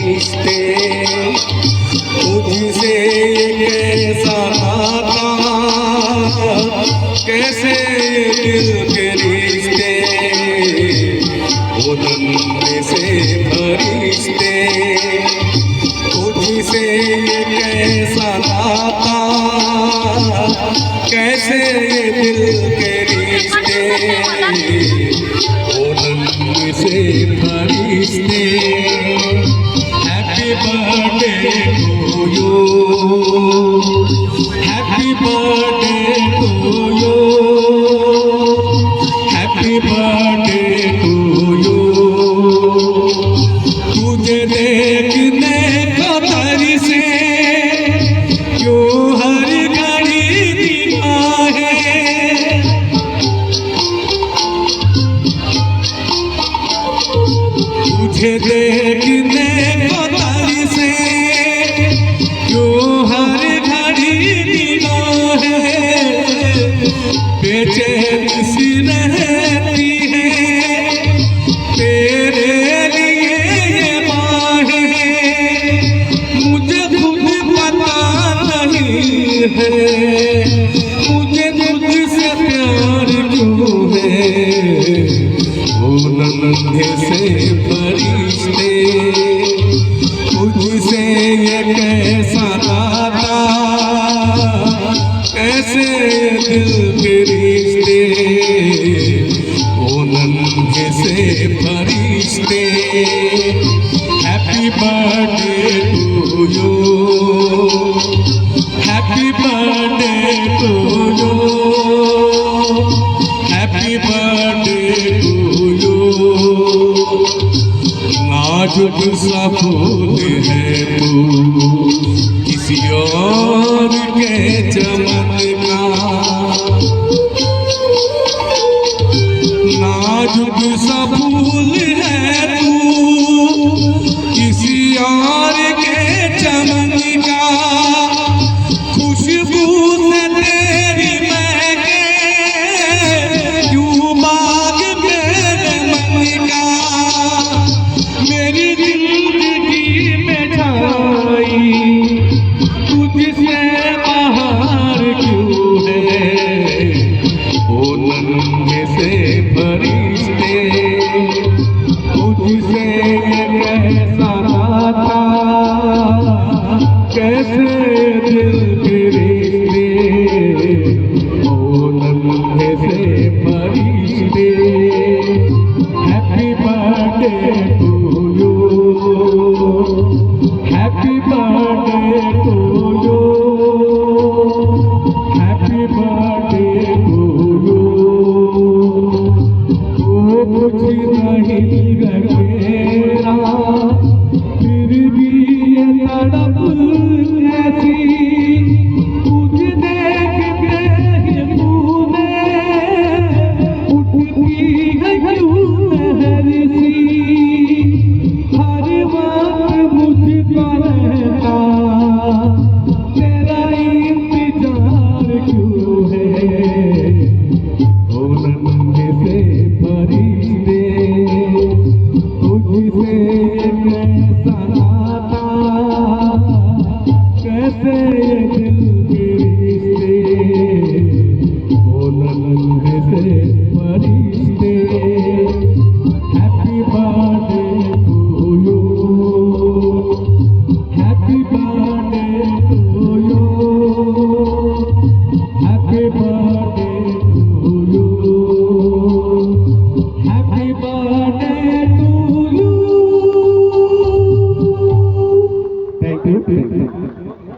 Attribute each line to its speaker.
Speaker 1: फरिश्ते तुझसे कैसा नाता, कैसे दिल के रिश्ते वो नन्हे से फरिश्ते तुझसे कैसा नाता, कैसे दिल के रिश्ते वो नन्हे से फरिश्ते। Happy birthday to you, happy birthday to you, happy birthday to you. तुझे देखने को तरसे क्यों हर घड़ी निगाहें, तुझे देखने को तरसे क्यों हर घड़ी निगाहें, बेचैन सी रहती है तेरे लिए ये बाहें। मुझे खुद पता नहीं है मुझे तुझसे प्यार क्यों है, वो नन्हे से फरिश्ते तुझसे ये कैसा नाता, कैसे दिल के रिश्ते वो नन्हे से फरिश्ते। Happy birthday to you, happy birthday to you, happy birthday to you. नाजुक सा फूल है तू किसी और के चमन का, नाजुक सा फूल है तू किसी और के चमन का। खुशबू से तेरी महके यूं बाग मेरे मन का, मेरी जिंदगी में छाई तुझसे बाहर क्यों है, वो नन्हे से फरिश्ते तुझसे कैसा नाता, कैसे दिल के रिश्ते वो नन्हे से फरिश्ते। Happy birthday to you, happy birthday to you, happy birthday to you. तू कुछ नहीं रखेगा फिर भी ये तड़प कैसी, तुझे देख के ही तूने उठती है क्यों लहर सी, हर वक्त मुझको रहता तेरा इंतजार क्यों है, ओ नन्हे से फरिश्ते तुझसे कैसा नाता, कैसे